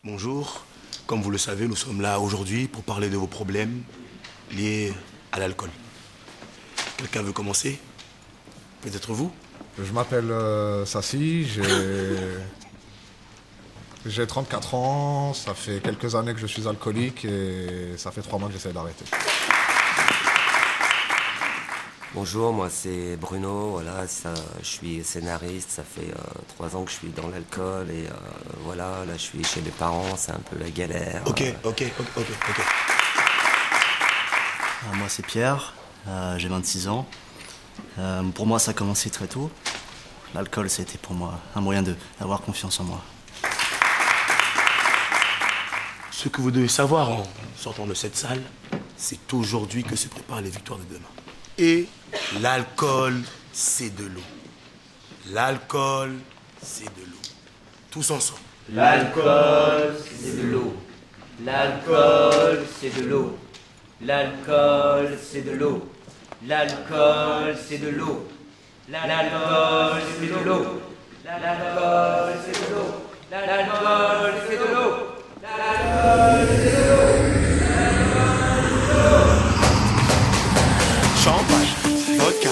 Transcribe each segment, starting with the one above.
Bonjour, comme vous le savez, nous sommes là aujourd'hui pour parler de vos problèmes liés à l'alcool. Quelqu'un veut commencer? Peut-être vous? Je m'appelle Sassi, j'ai 34 ans, ça fait quelques années que je suis alcoolique et ça fait 3 mois que j'essaie d'arrêter. Bonjour, moi c'est Bruno, voilà, je suis scénariste, ça fait 3 ans que je suis dans l'alcool et voilà, là je suis chez mes parents, c'est un peu la galère. Ok. Moi c'est Pierre, j'ai 26 ans. Pour moi ça a commencé très tôt. L'alcool c'était pour moi un moyen d'avoir confiance en moi. Ce que vous devez savoir en sortant de cette salle, c'est aujourd'hui que se préparent les victoires de demain. Et l'alcool, c'est de l'eau. L'alcool, c'est de l'eau. Tous ensemble. L'alcool, c'est de l'eau. L'alcool, c'est de l'eau. L'alcool, c'est de l'eau. L'alcool, c'est de l'eau. L'alcool, c'est de l'eau. L'alcool, c'est de l'eau. L'alcool, c'est de l'eau. L'alcool, c'est de l'eau. Champagne, vodka,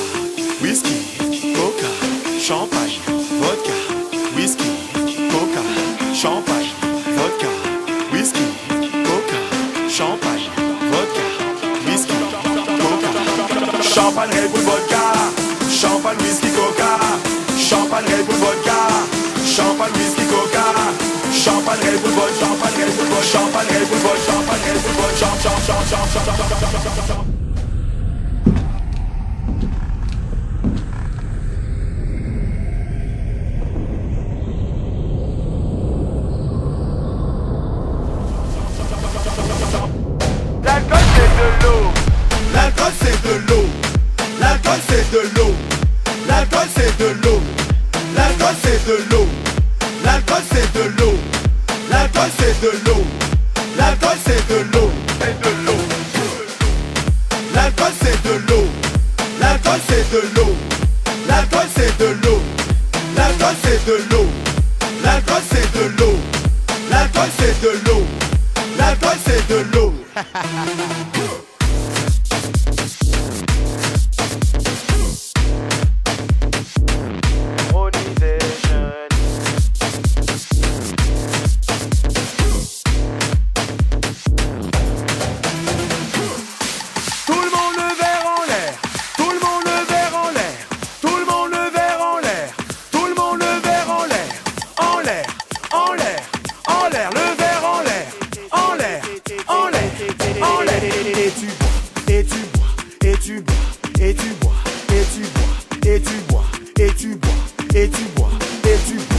whisky, coca. Champagne, vodka, whisky, coca. Champagne, vodka, whisky, coca. Champagne, vodka, whisky, coca. Champagne, Red Bull, vodka. Champagne, whisky, coca. Champagne, Red Bull, vodka. Champagne, whisky, coca. Champagne, Red Bull, vodka. Champagne, Red Bull, vodka. Champagne, Red Bull, vodka. Champagne, Red Bull, vodka. Champagne. L'alcool, c'est de l'eau. L'alcool c'est de l'eau. L'alcool c'est de l'eau. L'alcool c'est de l'eau. L'alcool c'est de l'eau. L'alcool c'est de l'eau. L'alcool c'est de l'eau. L'alcool c'est de l'eau. C'est de l'eau. L'alcool c'est de l'eau. L'alcool c'est de l'eau. L'alcool c'est de l'eau. L'alcool c'est de l'eau. L'alcool c'est de l'eau. L'alcool c'est de l'eau. L'alcool c'est de l'eau. Tout le monde le verre en l'air, tout le monde le verre en l'air, tout le monde le verre en l'air, tout le monde le verre en l'air, en l'air, en l'air, en l'air, le verre en l'air, en l'air, en l'air, en l'air. Et tu bois, et tu bois, et tu bois, et tu bois, et tu bois, et tu bois, et tu bois, et tu bois.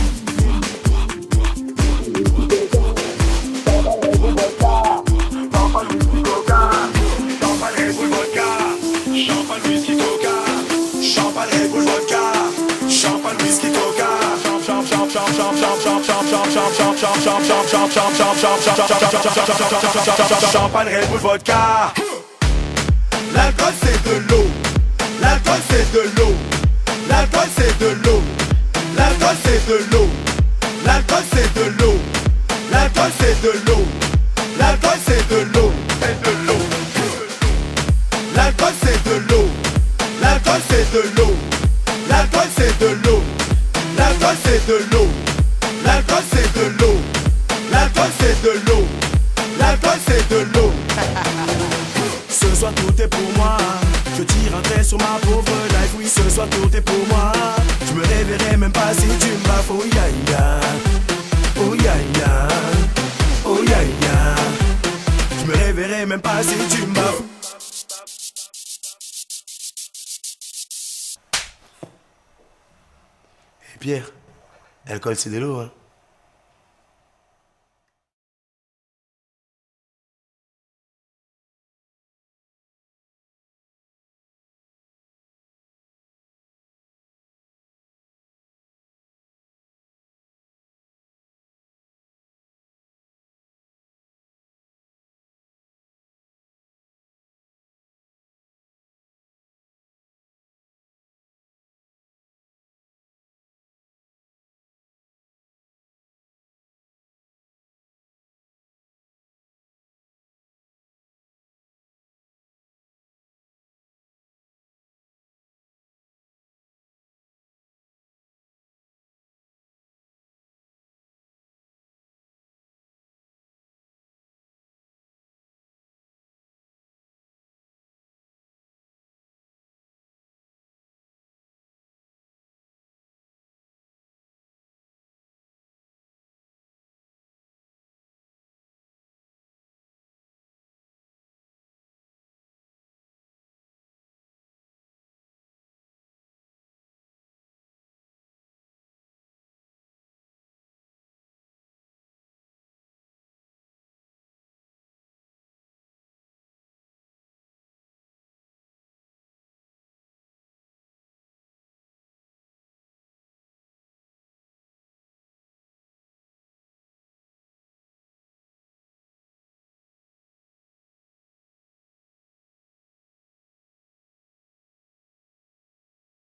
Champagne, whisky, coca. Champagne, Red Bull, vodka. Champagne, whisky, coca. Champagne, Red Bull, vodka. L'alcool c'est de l'eau. L'alcool c'est de l'eau. L'alcool c'est de l'eau. L'alcool c'est de l'eau. L'alcool c'est de l'eau. L'alcool c'est de l'eau. L'alcool c'est de l'eau. C'est de l'eau. L'alcool c'est de l'eau. L'alcool c'est de l'eau. L'alcool c'est de l'eau. L'alcool c'est de l'eau. L'alcool c'est de l'eau. L'alcool c'est de l'eau. L'alcool c'est de l'eau. Ce soir tout est pour moi. Je tire un trait sur ma pauvre life. Oui, ce soir tout est pour moi. Je me réveillerai même pas si tu me baffes. Oh ya ya. Oh ya ya. Oh ya ya. Je me réveillerai même pas si tu me baffes. Pierre, l'alcool c'est de l'eau, hein.